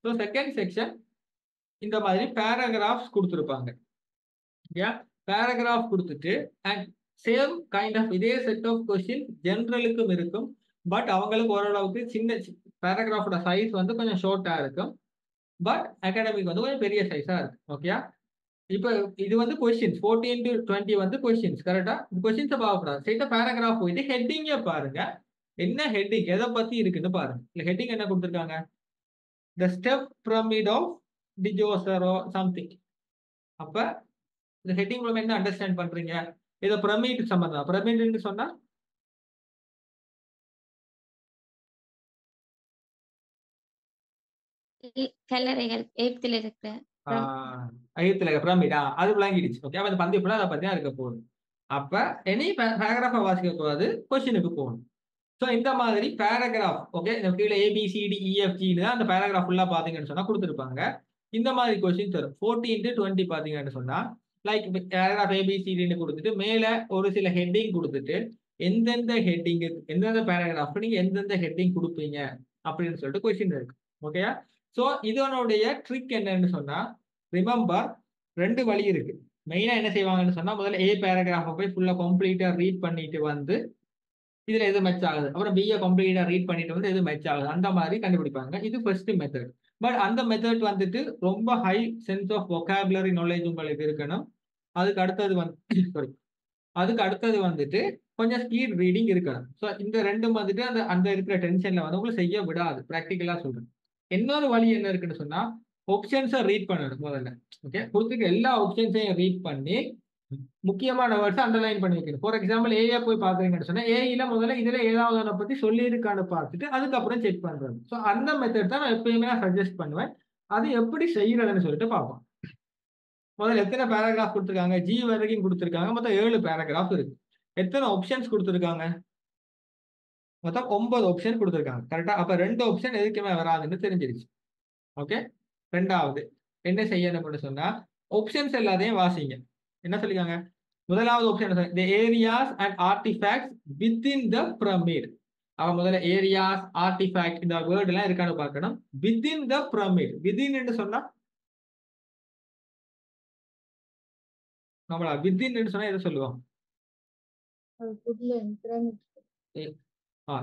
So second section இந்த மாதிரி paragraphs கொடுத்துருப்பாங்க. பேராகிராஃப் கொடுத்துட்டு அண்ட் சேம் கைண்ட் ஆஃப் இதே செட் ஆஃப் கொஸ்டின் ஜென்ரலுக்கும் இருக்கும். பட் அவங்களுக்கு ஓரளவுக்கு சின்ன பேராகிராஃபோட சைஸ் வந்து கொஞ்சம் ஷார்ட்டா இருக்கும். பட் அகாடமிக் வந்து கொஞ்சம் பெரிய சைஸா இருக்கு. ஓகே, இப்போ இது வந்து கொஸ்டின்ஸ் 14 to 20 வந்து கொஸ்டின்ஸ். கரெக்டா? கொஸ்டின்ஸை பார்க்கக்கூடாது, ஸ்ட்ரெயிட்டா பேராகிராஃப் போயிட்டு ஹெட்டிங்கே பாருங்க. என்ன ஹெட்டிங், எதை பத்தி இருக்குன்னு பாருங்க. இல்ல ஹெட்டிங் என்ன கொடுத்துருக்காங்க, த ஸ்டெப் பிரமிட் ஆஃப் டிஜோசரோ சம்திங். அப்ப இந்த ஹெட்டிங் மூலமா என்ன அண்டர்ஸ்டாண்ட் பண்றீங்க, இதை பிரமிட் சம்பந்தம். பிரமிட்னு சொன்னா கல்லறைகள் எகிப்தில் இருக்கிற ஐயத்துல பிரமிட், அது விளங்கிடுச்சு. ஓகே, அப்ப இந்த பந்தி ஃபுல்லா அதை பத்தி தான் இருக்க போகுது. அப்ப எனி பேராகிராஃபை வாசிக்க கூடாது, கொஸ்டினுக்கு போகணும். ஸோ இந்த மாதிரி பேராகிராஃப், ஓகே, இந்த கீழே ABCDEFGன்னு தான் அந்த பேராகிராஃப் ஃபுல்லா பாத்தீங்கன்னு சொன்னா கொடுத்துருப்பாங்க. இந்த மாதிரி கொஸ்டின்ஸ் வரும். 14 to 20 பாத்தீங்கன்னு சொன்னா லைக் பேராகிராஃப் ABCDன்னு கொடுத்துட்டு மேல ஒரு சில ஹெட்டிங் கொடுத்துட்டு எந்தெந்த ஹெட்டிங் எந்தெந்த பேராகிராஃப் நீங்க எந்தெந்த ஹெட்டிங் கொடுப்பீங்க அப்படின்னு சொல்லிட்டு கொஸ்டின் இருக்கு. ஓகேயா? ஸோ இதனுடைய ட்ரிக் என்னன்னு சொன்னா, ரிமெம்பர் 2 வழி இருக்கு. மெயினா என்ன செய்வாங்கன்னு சொன்னா, முதல்ல A பேராகிராஃபை போய் ஃபுல்லா கம்ப்ளீட்டா ரீட் பண்ணிட்டு வந்து இதுல எது மேட்ச் ஆகுது, அப்புறம் பிஏ கம்ப்ளீட்டா ரீட் பண்ணிட்டு வந்து எது மேட்ச் ஆகுது, அந்த மாதிரி கண்டுபிடிப்பாங்க. இது ஃபர்ஸ்ட் மெத்தட். பட் அந்த மெத்தட் வந்துட்டு ரொம்ப high sense of vocabulary knowledge உங்களுக்கு இருக்கணும். அதுக்கு அடுத்தது வந்து சாரி அதுக்கு அடுத்தது வந்துட்டு கொஞ்சம் ஸ்பீட் ரீடிங் இருக்கணும். ஸோ இந்த ரெண்டும் வந்துட்டு அந்த அந்த இருக்கிற டென்ஷன்ல வந்து உங்களுக்கு செய்ய விடாது. ப்ராக்டிக்கலா சொல்றேன். இன்னொரு வழி என்ன இருக்குன்னு சொன்னா, ஆப்ஷன்ஸை ரீட் பண்ணணும் முதல்ல. ஓகே, கொடுத்துருக்க எல்லா ஆப்ஷன்ஸையும் ரீட் பண்ணி முக்கியமான வேர்ட்ஸ் அண்டர்லைன் பண்ணி வைக்கணும். ஃபார் எக்ஸாம்பிள் ஏஐ போய் பாக்குறீங்கன்னு சொன்னா ஏஐல முதல்ல இதுல ஏதாவது ஒன்றை பத்தி சொல்லியிருக்கான்னு பார்த்துட்டு அதுக்கப்புறம் செக் பண்றது. ஸோ அந்த மெத்தட் தான் நான் எப்பயுமே சஜஸ்ட் பண்ணுவேன். அது எப்படி செய்யறதுன்னு சொல்லிட்டு பார்ப்போம். முதல்ல எத்தனை பேராகிராஃப் கொடுத்துருக்காங்க, ஜி வரைக்கும் கொடுத்துருக்காங்க. மொத்தம் 7 பேராகிராஃப் இருக்கு. எத்தனை ஆப்ஷன்ஸ் கொடுத்துருக்காங்க, மொத்தம் 9 ஆப்ஷன் கொடுத்துருக்காங்க. கரெக்டா? அப்ப 2 ஆப்ஷன் எதுக்குமே வராதுன்னு தெரிஞ்சிருச்சு. ஓகே, ரெண்டாவது என்ன செய்யணும்னு சொன்னா, ஆப்ஷன்ஸ் எல்லாத்தையும் வாசிங்க. என்ன சொல்லிருக்காங்க, முதலாவது option the areas and artifacts within the pyramid. அவன் முதல்ல ஏரியாஸ் ஆர்டிஃபேக்ட் இந்த வேர்ட் எல்லாம் இருக்கான்னு பார்க்கணும். within the pyramid, within என்று சொன்னா நம்மளா within என்று சொன்னா எதை சொல்லுவோம்,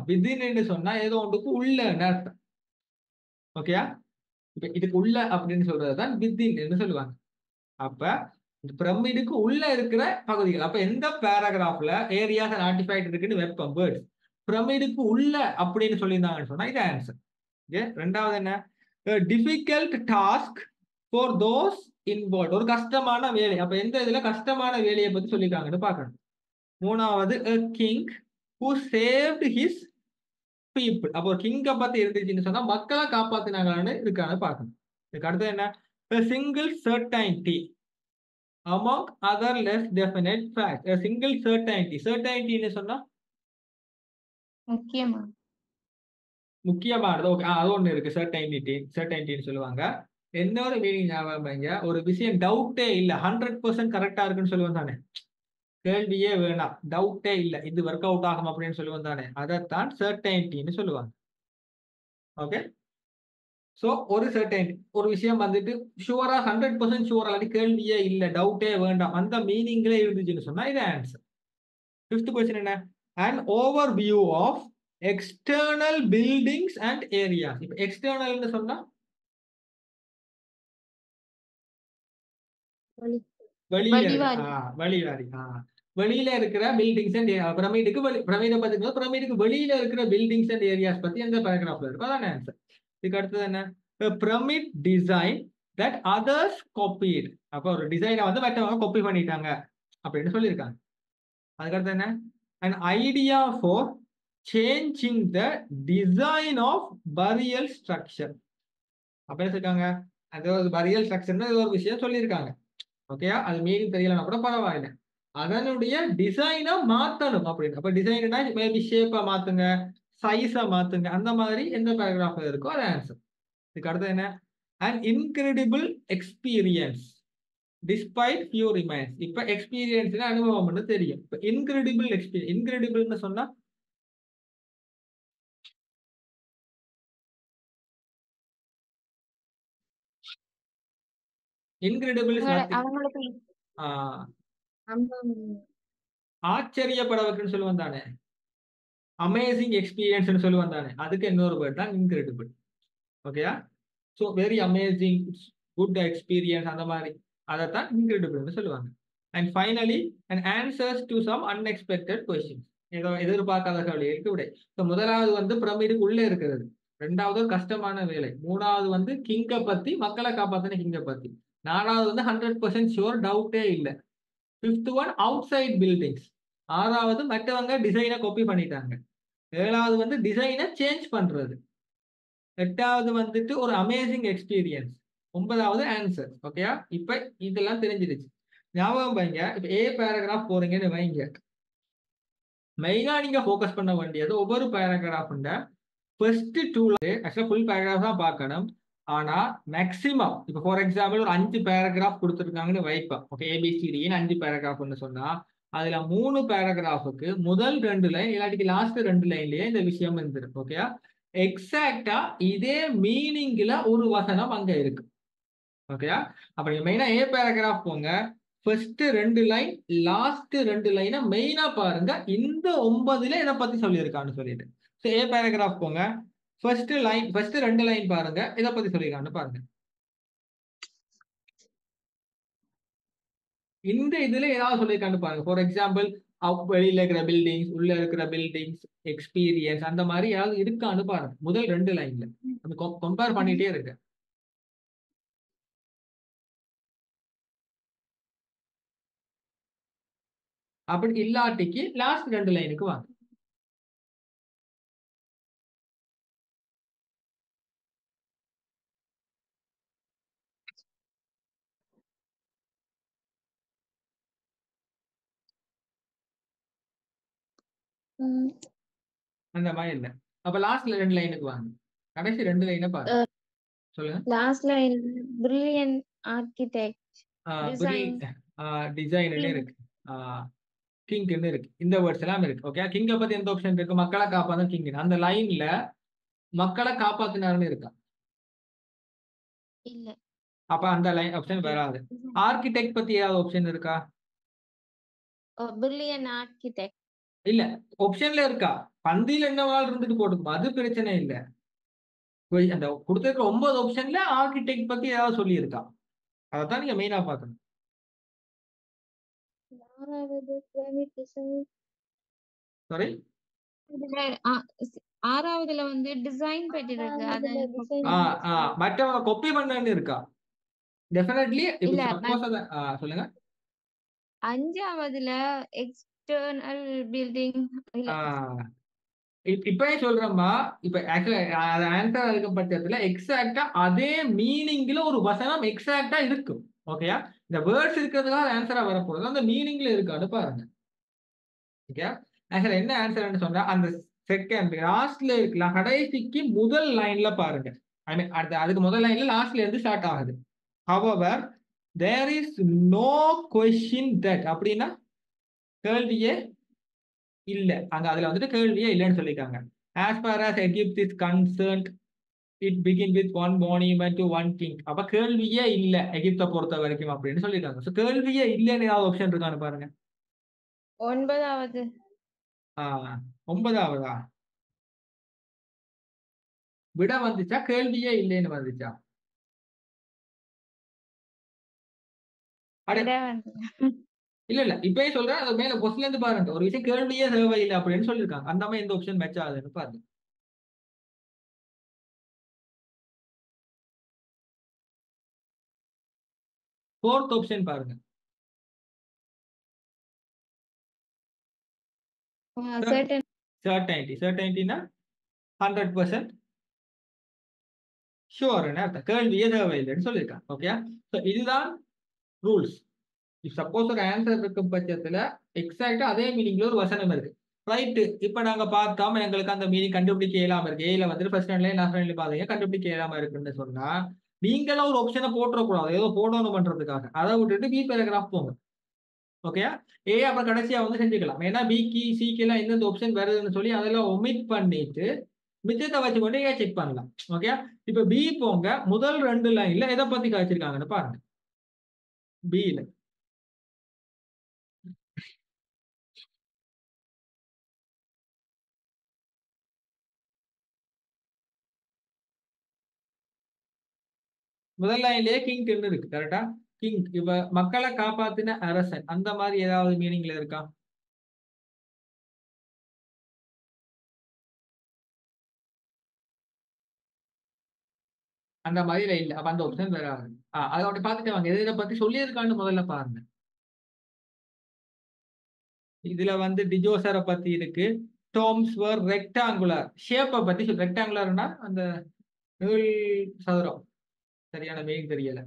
within என்று சொன்னா ஏதோ ஒன்றுக்கு உள்ள அர்த்தம். ஓகேயா? இப்ப இதுக்கு உள்ள அப்படின்னு சொல்றதுதான் within என்று சொல்லுவாங்க. அப்ப இந்த பிரமிடுக்கு உள்ள இருக்கிற பகுதிகள். அப்ப எந்த பேராகிராஃப்ல ஏரியாஸ் அண்ட் ஆர்டிஃபேக்ட் இருக்குன்னு வெப்பம் வேர்ட்ஸ் பிரமிடுக்கு உள்ள அப்படின்னு சொல்லியிருந்தாங்கன்னு சொன்னா இது ஆன்சர். ஓகே, ரெண்டாவது என்ன, difficult task for those involve, ஒரு கஷ்டமான வேலை. அப்ப எந்த இதுல கஷ்டமான வேலையை பத்தி சொல்லியிருக்காங்கன்னு பார்க்கணும். மூணாவது king who saved his people. அப்போ ஒரு கிங்கை பத்தி இருந்துச்சுன்னு சொன்னா மக்களை காப்பாத்தினாங்கன்னு இருக்கான்னு பார்க்கணும். இதுக்கு அடுத்தது என்ன, single certainty among other less definite facts. A single certainty. Certainty ன்னு சொன்னா முக்கியமானது. ஓகே, அது ஒண்ணு இருக்கு. certainty சொல்லுவாங்க. என்ன ஒரு மீனிங் ஞாபகம், ஒரு விஷயம் டவுட்டே இல்ல 100% கரெக்டா இருக்குன்னு சொல்லுவோம் தானே, கேள்வியே வேணாம், டவுட்டே இல்ல இது ஒர்க் அவுட் ஆகும் அப்படின்னு சொல்லுவோம் தானே, அதைத்தான் certaintyன்னு சொல்லுவாங்க. ஓகே, சோ ஒரு சர்டைன் ஒரு விஷயம் வந்துட்டு ஷுவரா 100% ஷுவரா இல்லாட்டி கேள்வியே இல்ல டவுட்டே வேண்டாம் அந்த மீனிங்ல இருந்துச்சுன்னு சொன்னா இது ஆன்சர். ஃபிஃப்த் क्वेश्चन என்ன, an overview of external buildings and areas. இப்ப எக்ஸ்டர்னல்னு சொன்னா வெளியில இருக்கிற பில்டிங்ஸ் அண்ட் பிரமிடுக்கு பிரமிடை பத்தி பிரமிடுக்கு வெளியில இருக்கிற பில்டிங்ஸ் அண்ட் ஏரியாஸ் பத்தி அந்த பேராகிராஃப்ல இருக்கும். அதான் ஆன்சர். இதுக்கு அடுத்தது என்ன, பிரமிட் டிசைன் தட் அதர்ஸ் காப்பீட். அப்ப ஒரு டிசைனை வந்து மற்றவங்க காப்பி பண்ணிட்டாங்க அப்படின்னு சொல்லியிருக்காங்க. அதுக்கடுத்து என்ன, an idea for changing the design of burial structure. அப்ப என்ன சொல்லிருக்காங்க, அது ஒரு burial structure ஒரு விஷயம் சொல்லியிருக்காங்க. ஓகேயா, அது மீனிங் தெரியலன்னா கூட பரவாயில்லை, அதனுடைய டிசைனை மாத்தணும் அப்படின்னு. அப்ப டிசைன்னா மேபி ஷேப்பை மாத்துங்க, சைஸை மாத்துங்க, அந்த மாதிரி எந்த பேராகிராஃப்ல இருக்கோ அது ஆன்சர். இதுக்கு அடுத்து என்ன, an incredible experience despite few remains. இப்ப எக்ஸ்பீரியன்ஸ் அனுபவம்னு தெரியும். இப்ப இன்கிரெடிபிள் எக்ஸ்பீரியன்ஸ், இன்கிரெடிபிள்னு சொன்னா இன்கிரெடிபிள் இஸ் நத்திங். அவங்களுக்கு அந்த ஆச்சரியப்பட வைக்குன்னு சொல்லுவான் தானே, அமேசிங் எக்ஸ்பீரியன்ஸ் சொல்லுவான் தானே, அதுக்கு இன்னொரு வேர்ட் தான் இன்கிரெடிபிள். ஓகேயா? So very amazing, good experience, அந்த மாதிரி அதைத்தான் இன்கிரெடிபிள்னு சொல்லுவாங்க. And finally and answers to some unexpected questions, ஏதோ எதிர்பார்க்காத கேள்விகளுக்கு விடை. ஸோ முதலாவது வந்து பிரமிடு உள்ளே இருக்கிறது, ரெண்டாவது ஒரு கஷ்டமான வேலை, மூணாவது வந்து கிங்கை பத்தி, மக்களை காப்பாத்தின கிங்கை பத்தி, நாலாவது வந்து 100% ஷுவர், டவுட்டே இல்லை, fifth one outside buildings, ஆறாவது மற்றவங்க டிசைனை காப்பி பண்ணிட்டாங்க, ஏழாவது வந்து டிசைனை சேஞ்ச் பண்றது, எட்டாவது வந்துட்டு ஒரு அமேசிங் எக்ஸ்பீரியன்ஸ், ஒன்பதாவது ஆன்சர். ஓகேயா? இப்ப இதெல்லாம் தெரிஞ்சிருச்சு. ஞாபகம் வைங்க, இப்ப ஏ பேராகிராஃப் போறீங்கன்னு வைங்க, மெயினா நீங்க ஃபோக்கஸ் பண்ண வேண்டியது ஒவ்வொரு பேராகிராஃப்ல ஃபர்ஸ்ட் ஆக்சுவலா ஃபுல் பேராகிராஃப் தான் பார்க்கணும். ஆனா மேக்சிமம் இப்போ ஃபார் எக்ஸாம்பிள் ஒரு 5 பேராகிராஃப் கொடுத்துருக்காங்கன்னு வைப்பா. ஓகே, ஏபிசிடின்னு 5 பேராகிராஃப்னு சொன்னா அதுல 3 பேராகிராஃபுக்கு முதல் 2 லைன் இல்லாட்டிக்கு லாஸ்ட் 2 லைன்லயே இந்த விஷயம் இருந்திருக்கு. ஓகேயா? எக்ஸாக்டா இதே மீனிங்ல ஒரு வசனம் அங்க இருக்கு. ஓகேயா? அப்ப நீங்க மெயினா ஏ பேராகிராஃப் போங்க, ஃபர்ஸ்ட் 2 லைன் லாஸ்ட் 2 லைனை மெயினா பாருங்க, இந்த 9ல இதை பத்தி சொல்லியிருக்கான்னு சொல்லிட்டு. ஸோ ஏ பேராகிராஃப் போங்க, ஃபர்ஸ்ட் 2 லைன் பாருங்க, இதை பத்தி சொல்லியிருக்கான்னு பாருங்க. இந்த இதுல ஏதாவது சொல்லியிருக்கான்னு பாருங்க. ஃபார் எக்ஸாம்பிள் வெளியில இருக்கிற பில்டிங்ஸ், உள்ள இருக்கிற பில்டிங்ஸ், எக்ஸ்பீரியன்ஸ், அந்த மாதிரி ஏதாவது இருக்கான்னு பாருங்க முதல் 2 லைன்ல. கம்பேர் பண்ணிட்டே இருக்கு. அப்படி இல்லாட்டிக்கு லாஸ்ட் 2 லைனுக்கு வாங்க. அந்த மாதிரி இல்லை. அப்ப லாஸ்ட்ல 2 லைனுக்கு வாங்க, கடைசி 2 லைனை பாருங்க. சொல்லுங்க. Last line brilliant architect design design இருக்கு, கிங்னு இருக்கு, இந்த வேர்ட்ஸ் எல்லாம் இருக்கு. ஓகே, கிங்க பத்தி எந்த ஆப்ஷன் இருக்கு? மக்களை காப்பாத்து கிங். அந்த லைன்ல மக்களை காப்பாத்தினாருன்னு இருக்கா? இல்ல. அப்ப அந்த லைன் ஆப்ஷன் வராது. ஆர்கிடெக்ட் பத்தி ஏதாவது ஆப்ஷன் இருக்கா? பிரில்லியன்ட் ஆர்கிடெக்ட் இல்ல, ஆப்ஷன்ல இருக்கா? பந்தியில என்ன வாழ் இருந்துட்டு போட்டுக்கும், அது பிரச்சனை இல்ல. அந்த கொடுத்திருக்கிற 9 ஆப்ஷன்ல ஆர்கிடெக்ட் பத்தி ஏதாவது சொல்லி இருக்கா? அதைத்தான் நீங்க மெயினா பார்க்கணும். சாரி, ஆறாவதுல வந்து டிசைன் பத்தி இருக்கு. அது மற்றவங்க காப்பி பண்ணன்னு இருக்கா? டெஃபினெட்லி. இல்ல. சொல்லுங்க. அஞ்சாவதுல எக்ஸ்டர்னல் பில்டிங் இல்ல. இப்பயே சொல்றேம்மா, இப்ப ஆன்சர் இருக்க பட்சத்துல எக்ஸாக்டா அதே மீனிங்ல ஒரு வசனம் எக்ஸாக்டா இருக்கும். ஓகேயா? இந்த வேர்ட்ஸ் இருக்கிறதுக்காக ஆன்சரா வரப்போறது அந்த மீனிங்ல இருக்கான்னு பாருங்க. ஓகே, ஆக்சுவலா என்ன ஆன்சர்னு சொன்னா அந்த செகண்ட் லாஸ்ட்ல இருக்கலாம், கடைசிக்கு முதல் லைன்ல பாருங்க. ஐ மீன் அதுக்கு முதல் லைன்ல லாஸ்ட்ல இருந்து ஸ்டார்ட் ஆகுது. however there is no question that, அப்படின்னா கேள்வியே இல்ல, அங்க அதுல வந்துட்டு கேள்வியே இல்லைன்னு சொல்லிருக்காங்க. as far as Egypt is concerned it begin with one monument to one king. அப்ப கேள்வியே இல்ல எகிப்தை பொறுத்த வரைக்கும் அப்படின்னு சொல்லிருக்காங்க. சோ கேள்வியே இல்லைன்னு ஏதாவது ஆப்ஷன் இருக்கான்னு பாருங்க. 9வது. 9வதா விட வந்துச்சா, கேள்வியே இல்லைன்னு வந்துச்சா? இல்ல இப்பயே சொல்றேன், அது மேல கொஸ்டின்ல இருந்து பாருங்க, ஒரு விஷயம் கேள்வியே தேவையில்லை அப்படின்னு சொல்லியிருக்காங்க. அந்த மாதிரி எந்த ஆப்ஷன் மேட்ச் ஆகுதுன்னு பாருங்க. ஃபோர்த் ஆப்ஷன் பாருங்க. சர்டைனிட்டினா 100% ஷுவர்னு அர்த்தம், கேள்வியே தேவையில்லைன்னு சொல்லியிருக்காங்க. ஓகே, இதுதான் ரூல்ஸ். சப்போஸ் ஒரு ஆன்சர் இருக்கும் பட்சத்துல எக்ஸாக்டா அதே மீனிங்ல ஒரு வசனம் இருக்கு, ரைட்டு. இப்ப நாங்க பார்த்தாம எங்களுக்கு அந்த மீனிங் கண்டுபிடிக்க இயலாம இருக்கு, ஏல வந்துட்டு ஃபர்ஸ்ட் லைன் லாஸ்ட் லைன்ல பாத்தீங்க கண்டுபிடிக்க இயலாம இருக்குன்னு சொன்னா நீங்களும் ஒரு ஆப்ஷனை போட்டுறக்கூடாது, ஏதோ போடணும் பண்றதுக்காக. அதை விட்டுட்டு பி பேராகிராஃப் போங்க. ஓகே, ஏ அப்புறம் கடைசியா வந்து செஞ்சுக்கலாம். ஏன்னா பிக்கு சிக்கு எல்லாம் எந்தெந்த ஆப்ஷன் வருதுன்னு சொல்லி அதெல்லாம் ஒமிட் பண்ணிட்டு மிச்சத்தை வச்சு கொண்டு ஏ செக் பண்ணலாம். ஓகே, இப்ப பி போங்க, முதல் 2 லைன்ல எதை பத்தி காய்ச்சிருக்காங்கன்னு பாருங்க. பியில முதல் லைன்லயே கிங் இருக்கு கரெக்டா. கிங் இப்ப மக்களை காப்பாத்தின அரசன் அந்த மாதிரி ஏதாவது மீனிங்ல இருக்கா? அந்த மாதிரி இல்ல. அப்ப அந்த ஆப்ஷன் வராது. அதை அப்படி பார்த்துட்டு வாங்க எதை பத்தி சொல்லியிருக்கான்னு முதல்ல பாருங்க. இதுல வந்து டிஜோசரை பத்தி இருக்கு. டோம்ஸ் வர் ரெக்டாங்குலர் ஷேப்பை பத்தி ரெக்டாங்குலர்னா அந்த நீள் சதுரம், சரியான மீனிங் தெரியல.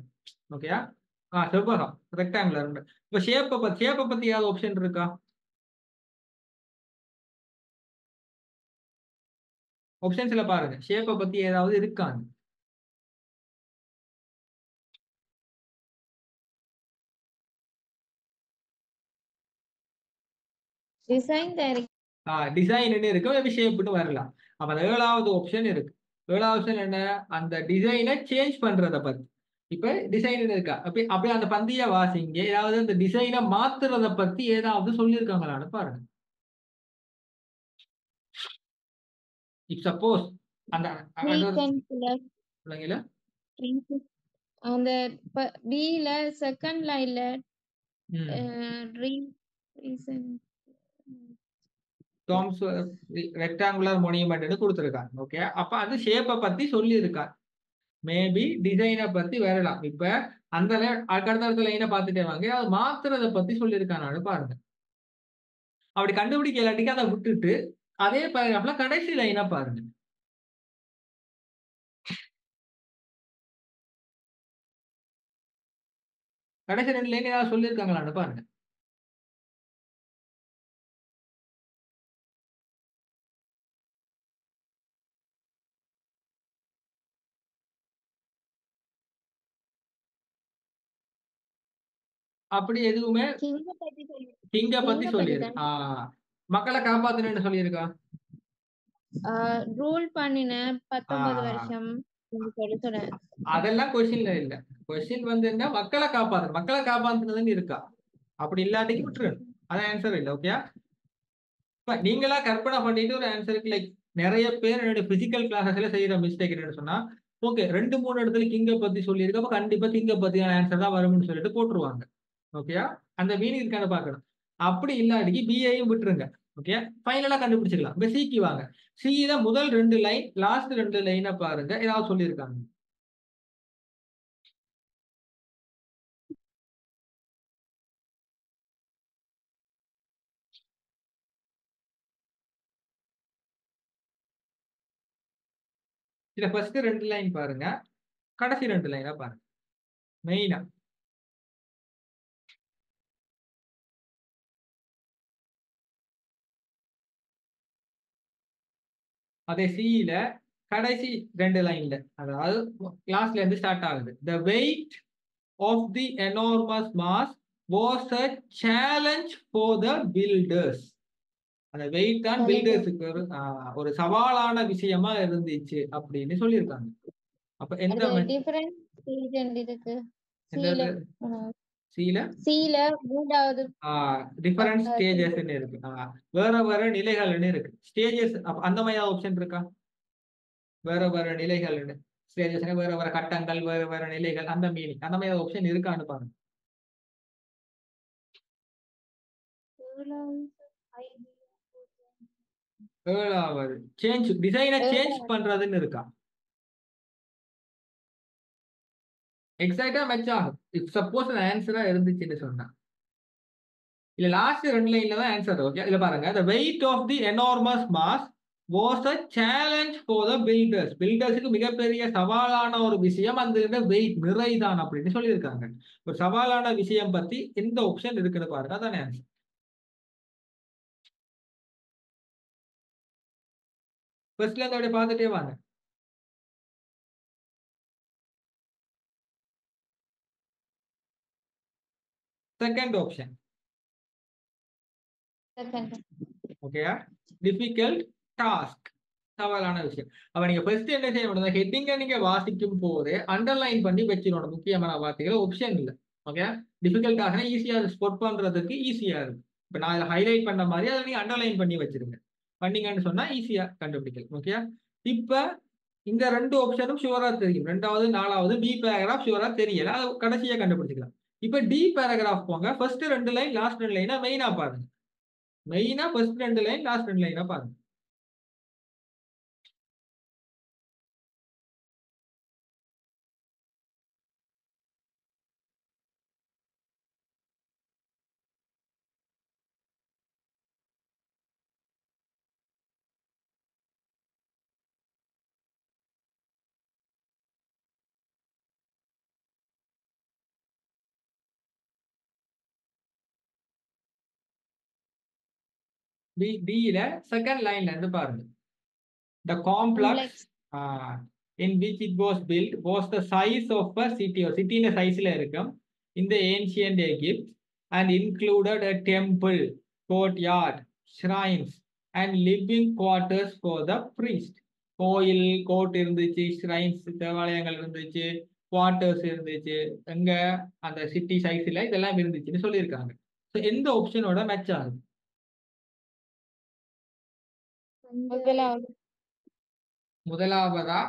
ஓகேயா? செவ்வகம் ரெக்டாங்குலர். இப்ப ஷேப்பை பத்தி ஏதாவது ஆப்ஷன் இருக்கா? ஆப்ஷன்ஸ்ல பாருங்க ஷேப்பை பத்தி ஏதாவது இருக்கான்னு. டிசைன் டைரக்ட் டிசைன் இருக்கு, ஷேப்னு வரலாம். அப்ப அந்த 7வது ஆப்ஷன் இருக்கு. 7வது ஆப்ஷன் என்ன? அந்த டிசைனை சேஞ்ச் பண்றத பத்தி. இப்ப டிசைன் இருக்கா அப்படியே அந்த பந்திய வாசிங்க, ஏதாவது அந்த டிசைனை மாத்துறத பத்தி ஏதாவது சொல்லியிருக்காங்களான்னு பாருங்க. இப் சப்போஸ் அந்த பிள்ளைங்கள அந்த பில செகண்ட் லைன்ல டாம்ஸ் ரெக்டாங்குலர் மொனியூமெண்ட் கொடுத்துருக்காங்க. ஓகே, அப்ப அது ஷேப்பை பத்தி சொல்லியிருக்காங்க. மேபி டிசைனை பத்தி வரலாம். இப்ப அந்த அடுத்த லைனை பார்த்துட்டே வாங்க, அது மாத்துறத பத்தி சொல்லியிருக்கானு பாருங்க. அப்படி கண்டுபிடிக்க இல்லாட்டிக்கு அதை விட்டுட்டு அதே பேராகிராஃப்ல கடைசி லைனா பாருங்க. கடைசி 2 லைன் ஏதாவது சொல்லியிருக்காங்களான்னு பாருங்க. அப்படி எதுவுமே கிங்க பத்தி சொல்லியிருக்கு. மக்களை காப்பாத்துனேன்னு சொல்லியிருக்கா? ரூல் பண்ணின 19 வருஷம் அதெல்லாம் கொஸ்டின்ல இல்ல. கொஸ்டின் வந்து என்ன? மக்களை காப்பாத்துனதுன்னு இருக்கா? அப்படி இல்லாட்டிக்கு விட்டுரு, அதான் ஆன்சர் இல்லை. ஓகே, இப்ப நீங்களா கற்பனை பண்ணிட்டு ஒரு ஆன்சருக்கு லைக் நிறைய பேர் என்னுடைய பிசிக்கல் கிளாஸஸ்ல செய்யற மிஸ்டேக் என்னன்னு சொன்னா, ஓகே 2-3 இடத்துல கிங்க பத்தி சொல்லியிருக்க, அப்ப கண்டிப்பா கிங்க பத்தியான ஆன்சர் தான் வரும்னு சொல்லிட்டு போட்டுருவாங்க. ஓகேயா? அந்த மீனிங் இருக்கான்னு பாக்கணும். அப்படி இல்லாட்டிக்கு பிஏயும் விட்டுருங்க. ஓகே, ஃபைனலா கண்டுபிடிச்சிக்கலாம். இப்ப சிக்கு வாங்க. சில முதல் 2 லைன் லாஸ்ட் 2 லைனை பாருங்க, ஏதாவது சொல்லியிருக்காங்க. இத ஃபர்ஸ்ட் 2 லைன் பாருங்க, கடைசி 2 லைனா பாருங்க. மெயினா அதே சில கடைசி 2 லைன்ல, அதாவது கிளாஸ்ல இருந்து ஸ்டார்ட் ஆகுது. The weight of the enormous mass was a challenge for the builders. அந்த வெயிட் தான் பில்டர்ஸுக்கு ஒரு சவாலான விஷயமா இருந்துச்சு அப்படின்னு சொல்லியிருக்காங்க. அப்ப எந்த டிஃபரண்ட் ஸ்டேஜ் இருக்கு. சில மூன்றாவது டிஃபரண்ட் ஸ்டேஜஸ் இருக்கு. வேற வேற நிலைகள்னு இருக்கு. ஸ்டேஜஸ் அந்த மாதிரி ஆப்ஷன் இருக்கா? வேற வேற நிலைகள், ஸ்டேஜஸ் வேற வேற கட்டங்கள், வேற வேற நிலைகள், அந்த மீனிங் அந்த மாதிரி ஆப்ஷன் இருக்கான்னு பாருங்க. ஏழாவது சேஞ்ச், டிசைனை சேஞ்ச் பண்றதுன்னு இருக்கா? எக்ஸாக்டா மேட்ச் ஆகும் இப் சப்போஸ் ஆன்சரா இருந்துச்சுன்னு சொன்னா. இல்ல லாஸ்ட் 2 லைன்ல தான் ஆன்சர். ஓகே, இதுல பாருங்க. the weight of the enormous mass was a challenge for the builders. பில்டர்ஸுக்கு மிகப்பெரிய சவாலான ஒரு விஷயம் அந்த வெயிட், நிறைதான் அப்படின்னு சொல்லியிருக்காங்க. ஒரு சவாலான விஷயம் பத்தி எந்த ஆப்ஷன் இருக்குன்னு பாருங்க, அதானே ஆன்சர். ஃபர்ஸ்ட்ல இருந்து அப்படியே பார்த்துட்டே வாங்க. Second option. ஓகேயா? டிஃபிகல்ட் டாஸ்க், சவாலான விஷயம். அப்ப நீங்க ஃபர்ஸ்ட் என்ன செய்யணும்? ஹெட்டிங்க நீங்க வாசிக்கும் போது அண்டர்லைன் பண்ணி வச்சிடணும் முக்கியமான வார்த்தைகள். ஆப்ஷன் இல்லை. ஓகே. டிஃபிகல்ட்டாக ஈஸியா ஸ்பொட் பண்றதுக்கு ஈஸியா இருக்கு. இப்ப நான் இதை ஹைலைட் பண்ண மாதிரி அதை நீங்க அண்டர்லைன் பண்ணி வச்சிருங்க. பண்ணீங்கன்னு சொன்னா ஈஸியா கண்டுபிடிக்கலாம். ஓகே. இப்ப இந்த ரெண்டு ஆப்ஷனும் ஷுவரா தெரியும். ரெண்டாவது நாலாவது பி பேராகிராஃப் ஷுவரா தெரியல, அது கடைசியா கண்டுபிடிச்சிக்கலாம். இப்ப டி பேராகிராஃப் போங்க. ஃபர்ஸ்ட் ரெண்டு லைன் லாஸ்ட் ரெண்டு லைனா மெயினா பாருங்க. மெயினா ஃபர்ஸ்ட் ரெண்டு லைன் லாஸ்ட் ரெண்டு லைனா பாருங்க. டில செகண்ட் லைன்ல இருந்து பாருங்க. The complex Complex. In which it was built was the size of a city or city in a size இருக்கும் in the ancient Egypt and included a temple, courtyard, shrines and living quarters for the priest. கோயில் court இருந்துச்சு, shrines தேவாலயங்கள் இருந்துச்சு, quarters இருந்துச்சு. எங்க அந்த city சைஸ்ல இதெல்லாம் இருந்துச்சுன்னு சொல்லியிருக்காங்க. ஸோ எந்த ஆப்ஷனோட மேட்ச் ஆகுது? முதலாவது. முதலாவதா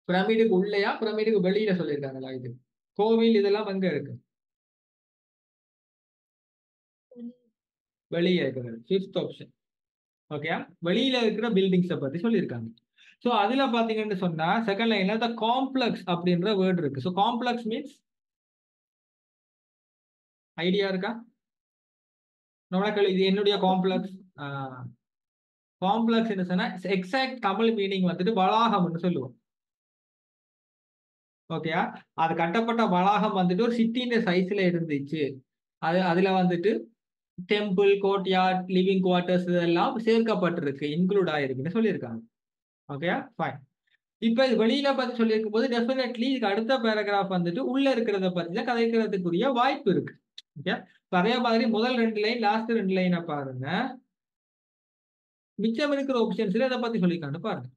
பிரமிடுக்கு உள்ளேயா பிரமிடுக்கு வெளியில சொல்லியிருக்காங்களா? இது கோவில் இதெல்லாம் எங்க இருக்கு? வெளியே இருக்கிறது. Fifth option. ஓகே. வெளியில இருக்கிற பில்டிங்ஸை பத்தி சொல்லியிருக்காங்க. ஸோ அதுல பாத்தீங்கன்னு சொன்னா செகண்ட் லைன்ல த காம்ப்ளெக்ஸ் அப்படின்ற வேர்டு இருக்கு. ஸோ காம்ப்ளெக்ஸ் மீன்ஸ் ஐடியா இருக்கா? நம்மளுக்கு இது என்னுடைய காம்ப்ளெக்ஸ். காம்ப்ளெக்ஸ் என்ன சொன்னா எக்ஸாக்ட் தமிழ் மீனிங் வந்துட்டு வளாகம்னு சொல்லுவோம். ஓகேயா? அது கட்டப்பட்ட வளாகம் வந்துட்டு ஒரு சிட்டின்ற சைஸ்ல இருந்துச்சு. அதுல வந்துட்டு டெம்பிள், கோர்ட்யார்ட், லிவிங் குவார்டர்ஸ் இதெல்லாம் சேர்க்கப்பட்டிருக்கு, இன்க்ளூட் ஆயிருக்குன்னு சொல்லியிருக்காங்க. Okay fine. இப்ப இது வெளியில பத்தி சொல்லியிருக்கும் போது டெஃபினெட்லி இதுக்கு அடுத்த பேராகிராஃப் வந்துட்டு உள்ள இருக்கிறத பத்தி தான் கதைக்கிறதுக்குரிய வாய்ப்பு இருக்கு. ஓகே. அதே மாதிரி முதல் ரெண்டு லைன் லாஸ்ட் ரெண்டு லைனை பாருங்க. மிச்சம் இருக்கிற ஆப்ஷன்ஸ்ல இதை பத்தி சொல்லியிருக்காங்க பாருங்க.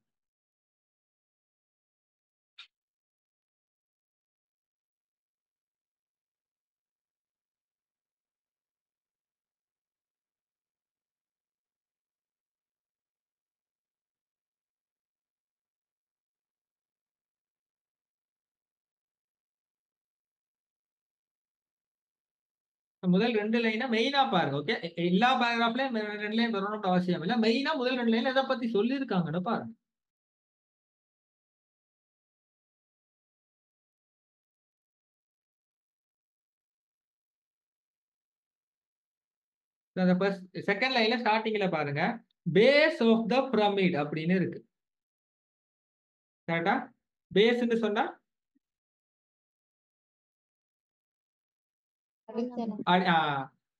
முதல் ரெண்டு லைனா மெயினா பாருங்க. ஓகே. எல்லா பேராகிராஃப்லயும் ரெண்டு லைன் வரணும்னு அவசியம் இல்லை. மெயினா முதல் ரெண்டு லைன் எதை பத்தி சொல்லியிருக்காங்கன்னு பாருங்க. அந்த ஃபர்ஸ்ட் செகண்ட் லைன்ல ஸ்டார்டிங்ல பாருங்க, பேஸ் ஆஃப் த பிரமிட் அப்படின்னு இருக்கு. கரெக்டா? பேஸ்ன்னு சொன்னா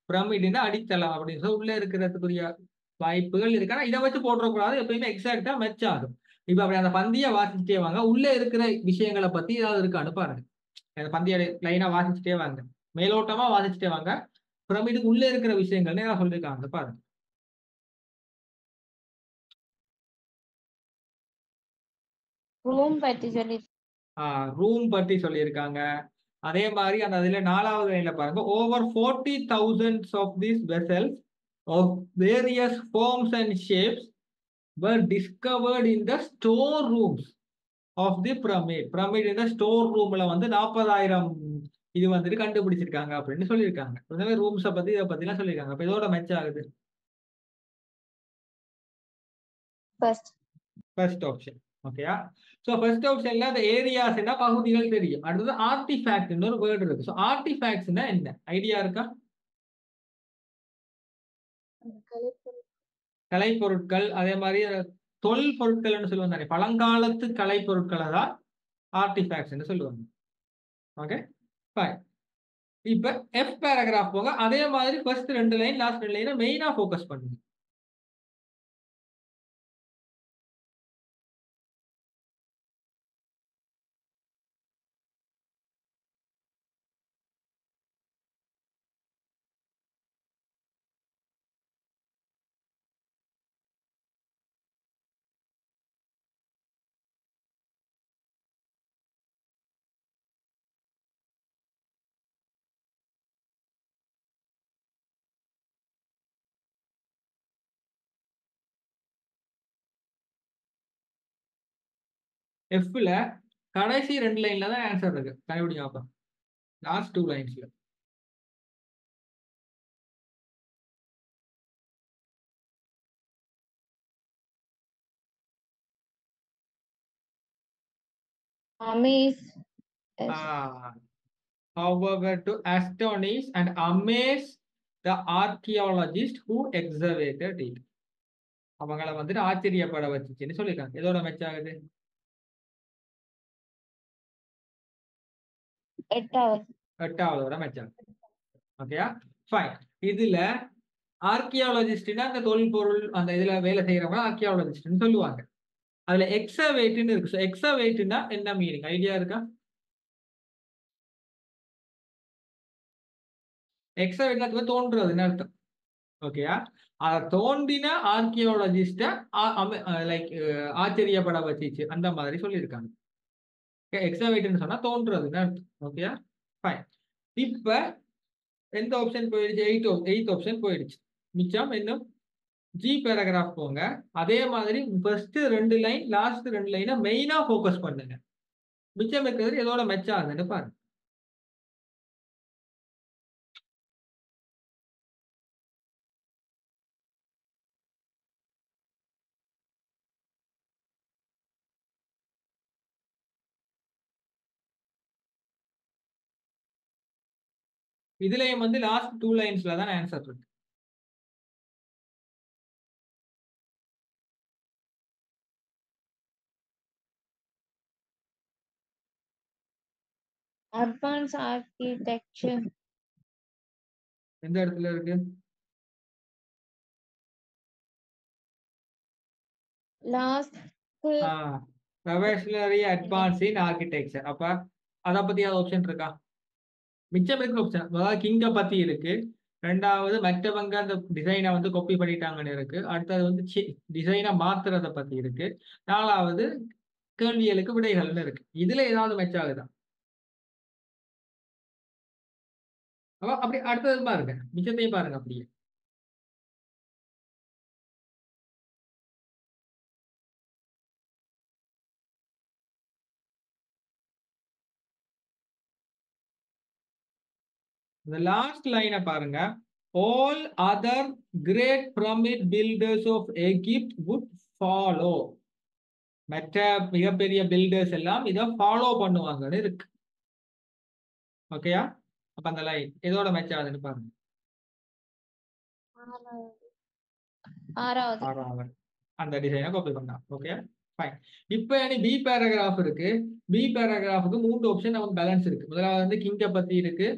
பிரமிட்னா அடித்தளம் அப்படின்னு சொல்லி உள்ள இருக்கிறதுக்குரிய வாய்ப்புகள் இருக்கு. ஆனா இதை வச்சு போட்டுறக்கூடாது, எப்பயுமே எக்ஸாக்டா மெச் ஆகும். இப்ப அப்படி அந்த பந்திய வாசிச்சுட்டே வாங்க. உள்ள இருக்கிற விஷயங்களை பத்தி ஏதாவது இருக்கான்னு பாருங்க. அந்த பந்திய லைனா வாசிச்சுட்டே வாங்க, மேலோட்டமா வாசிச்சுட்டே வாங்க. பிரமிடுக்கு உள்ள இருக்கிற விஷயங்கள்னு ஏதாவது சொல்லியிருக்காங்க பாருங்க. ரூம் பத்தி சொல்லி. ரூம் பத்தி சொல்லியிருக்காங்க. அதே மாதிரி அந்த இதுல நாலாவது லைன்ல பாருங்க, over 40,000 of these vessels of various forms and shapes were discovered in the store rooms of the pyramid. Pyramid in the store roomல வந்து 40,000 இது வந்துட்டு கண்டுபிடிச்சிருக்காங்க அப்படின்னு சொல்லியிருக்காங்க. ரூம்ஸை பத்தி இதை பத்தி எல்லாம் சொல்லியிருக்காங்க. அப்ப இதோட மேட்ச் ஆகுது ஃபர்ஸ்ட் ஆப்ஷன். ஓகேயா? ஸோ ஃபர்ஸ்ட் ஆப்ஷன்ல அந்த ஏரியாஸ்னா பகுதிகள் தெரியும். அடுத்தது ஆர்டிஃபேக்ட்னு ஒரு வேர்டு இருக்கு. ஸோ ஆர்டிஃபேக்ட்ஸ்னா என்ன ஐடியா இருக்கா? கலைப்பொருட்கள், அதே மாதிரி தொல் பொருட்கள்னு சொல்லுவாங்க தானே, பழங்காலத்து கலைப்பொருட்களை தான் ஆர்டிஃபேக்ட்ஸ்னு சொல்லுவாங்க. Okay fine. இப்ப எஃப் பேராகிராஃப் போங்க. அதே மாதிரி ஃபர்ஸ்ட் ரெண்டு லைன் லாஸ்ட் ரெண்டு லைனை மெயினா ஃபோக்கஸ் பண்ணுங்க. எஃப்ல கடைசி 2 லைன்ல தான் ஆன்சர் இருக்கு. கண்டுபிடிங்க அப்ப. Last 2 லைன்ஸ்ல. amaze, However, to astonish and amaze the archaeologist who excavated it. அவங்கள வந்துட்டு ஆச்சரியப்பட வச்சுச்சுன்னு சொல்லியிருக்காங்க. எதோட மேட்ச் ஆகுது? 8வதோட மேட்ச் ஆகுது. ஓகேயா? ஃபைன். இதுல ஆர்கியாலஜிஸ்ட்னா அந்த தொல்பொருள் அந்த இதுல வேலை செய்யறவங்க ஆர்கியாலஜிஸ்ட்னு சொல்லுவாங்க. அதுல எக்ஸவேட்னு இருக்கு. ஸோ எக்ஸவேட்னா என்ன மீனிங்? ஐடியா இருக்கா? எக்ஸவேட்னா தோன்றுறதுன்னு அர்த்தம். ஓகேயா? அதை தோண்டின ஆர்கியாலஜிஸ்ட லைக் ஆச்சரியப்பட வச்சிச்சு அந்த மாதிரி சொல்லியிருக்காங்க. எக்ஸவேட்னு சொன்னா தோன்றுறதுன்னு அர்த்தம். ஓகேயா? ஃபைன். இப்ப எந்த ஆப்ஷன் போயிடுச்சு? 8th ஆப்ஷன் போயிடுச்சு. மிச்சம் இன்னும் ஜி பேராகிராஃப் போங்க. அதே மாதிரி ஃபர்ஸ்ட் 2 லைன் லாஸ்ட் 2 லைனை மெயினா ஃபோக்கஸ் பண்ணுங்க. மிச்சம் இருக்கிறது எதோட மெச்சம் ஆகுதுன்னு பாருங்க. இதுலயும் வந்து லாஸ்ட் 2 லைன்ஸ்ல தான் ஆன்சர் இருக்கு. advanced architecture, எந்த இடத்துல இருக்கு? last, ப்ரொஃபஷனரி அட்வான்ஸ் இன் ஆர்கிடெக்சர். அப்ப அதை பத்தி ஆப்ஷன் இருக்கா? மிச்சம் இருக்கிற ஆப்ஷன் அதாவது கிங்க பத்தி இருக்கு. 2வது மற்றவங்க அந்த டிசைனை வந்து காப்பி பண்ணிட்டாங்கன்னு இருக்கு. அடுத்தது வந்து டிசைனை மாத்துறத பத்தி இருக்கு. 4வது கேள்விகளுக்கு விடைகள்னு இருக்கு. இதுல ஏதாவது மெச்ச ஆகுதா? அப்படி அடுத்தது பாருங்க, மிச்சத்தையும் பாருங்க. அப்படியே இந்த லாஸ்ட் லைனை பாருங்க. All other great pyramid builders of Egypt would follow. மற்ற மிகப்பெரிய பில்டர்ஸ் எல்லாம் இதை ஃபாலோ பண்ணுவாங்கன்னு இருக்கு. ஓகேயா? அப்ப அந்த லைன் எதோட மேட்ச் ஆகுதுன்னு பாருங்க. 6வது அந்த டிசைனை காப்பி பண்ணலாம். Okay fine. இப்போ பி பேராகிராஃப் இருக்கு. பி பேராகிராஃபுக்கு 3 ஆப்ஷன் நமக்கு பேலன்ஸ் இருக்கு. முதலாவது வந்து கிங்க பத்தி இருக்கு,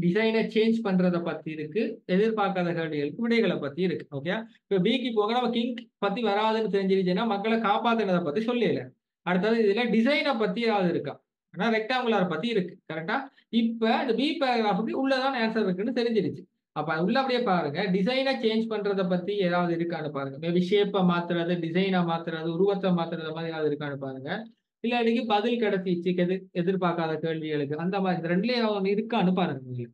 டிசைனை சேஞ்ச் பண்றத பத்தி இருக்கு, எதிர்பார்க்காத கேள்விகளுக்கு விடைகளை பத்தி இருக்கு. ஓகே, இப்போ பிக்கு போக நம்ம கிங் பத்தி வராதுன்னு தெரிஞ்சிருச்சுன்னா மக்களை காப்பாத்தினதை பத்தி சொல்லல. அடுத்தது இதுல டிசைனை பத்தி ஏதாவது இருக்கா? ஆனா ரெக்டாங்குலர் பத்தி இருக்கு. கரெக்டா? இப்ப இந்த பி பேராகிராஃபுக்கு உள்ளதான் ஆன்சர் இருக்குன்னு தெரிஞ்சிருச்சு. அப்ப உள்ள அப்படியே பாருங்க, டிசைனை சேஞ்ச் பண்றத பத்தி ஏதாவது இருக்கான்னு பாருங்க. மேபி ஷேப்பை மாத்துறது, டிசைனை மாத்துறது, உருவத்தை மாத்துறது மாதிரி ஏதாவது இருக்கான்னு பாருங்க. இல்லாட்டிக்கு பதில் கிடைச்சிச்சு எதிர்பார்க்காத கேள்விகளுக்கு அந்த மாதிரி 2லயே ஒன்று இருக்கான்னு பாருங்க.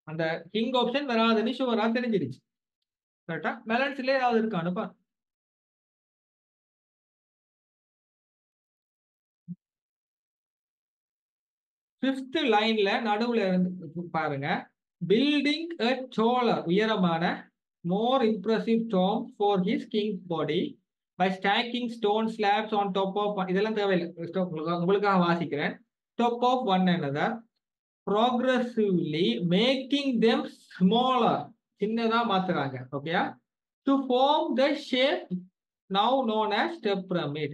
அந்த கிங் ஆப்ஷன் வராதுன்னு ஷுவரா தெரிஞ்சிருச்சு. கரெக்டா? பேலன்ஸ்ல ஏதாவது இருக்கான்னு பாருங்க. 5th லைன்ல நடுவுல இருந்து பாருங்க. பில்டிங் a taller உயரமான more impressive tomb for his king's body by stacking stone slabs on top of one. இதெல்லாம் தேவையில்லை, உங்களுக்காக வாசிக்கிறேன். top of one another progressively making them smaller. சின்னதா மாத்துறாங்க. ஓகேயா? to form the shape now known as step pyramid.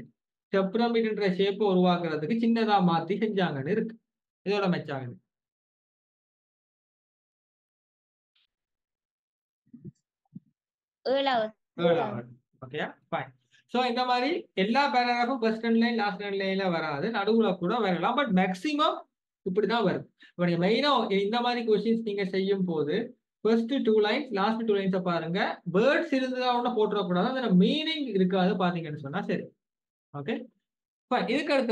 step pyramid என்ற ஷேப்பை உருவாக்குறதுக்கு சின்னதா மாத்தி செஞ்சாங்கன்னு இருக்கு. இதோட மெச்சாகுது. ஓகேயா? ஃபைன். சோ இந்த மாதிரி எல்லா பேராகிராஃபும் ஃபர்ஸ்ட் 2 லைன் லாஸ்ட் 2 லைன்ல வராது, நடுவுல கூட வரலாம். பட் மேக்ஸிமம் இப்படிதான் வரும். இப்போ நீங்க மெயினா இந்த மாதிரி கொஸ்டின்ஸ் நீங்க செய்யும் போது ஃபர்ஸ்ட் 2 லைன்ஸ் லாஸ்ட் 2 லைன்ஸை பாருங்க. வேர்ட்ஸ் இருந்தா ஒண்ணு போட்டுறக்கூடாது, அதுல மீனிங் இருக்காது பாத்தீங்கன்னு சொன்னா சரி. ஓகே, இதுக்கு அடுத்து